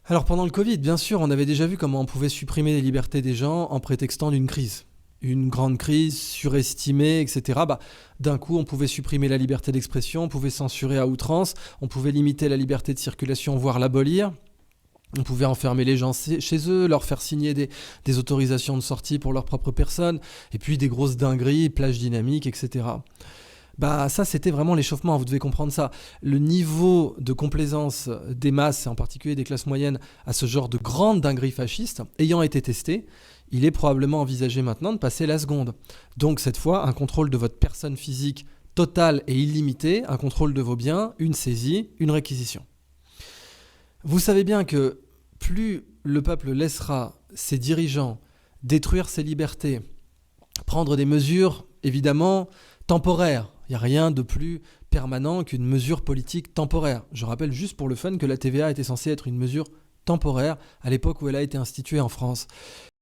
Alors pendant le Covid, bien sûr, on avait déjà vu comment on pouvait supprimer les libertés des gens en prétextant d'une crise. Une grande crise surestimée, etc. D'un coup, on pouvait supprimer la liberté d'expression, on pouvait censurer à outrance, on pouvait limiter la liberté de circulation, voire l'abolir. On pouvait enfermer les gens chez eux, leur faire signer des autorisations de sortie pour leur propre personne, et puis des grosses dingueries, plages dynamiques, etc. Ça, c'était vraiment l'échauffement, vous devez comprendre ça. Le niveau de complaisance des masses, et en particulier des classes moyennes, à ce genre de grande dinguerie fasciste, ayant été testé, il est probablement envisagé maintenant de passer la seconde. Donc cette fois, un contrôle de votre personne physique total et illimité, un contrôle de vos biens, une saisie, une réquisition. Vous savez bien que plus le peuple laissera ses dirigeants détruire ses libertés, prendre des mesures, évidemment, temporaires. Il n'y a rien de plus permanent qu'une mesure politique temporaire. Je rappelle juste pour le fun que la TVA était censée être une mesure temporaire à l'époque où elle a été instituée en France.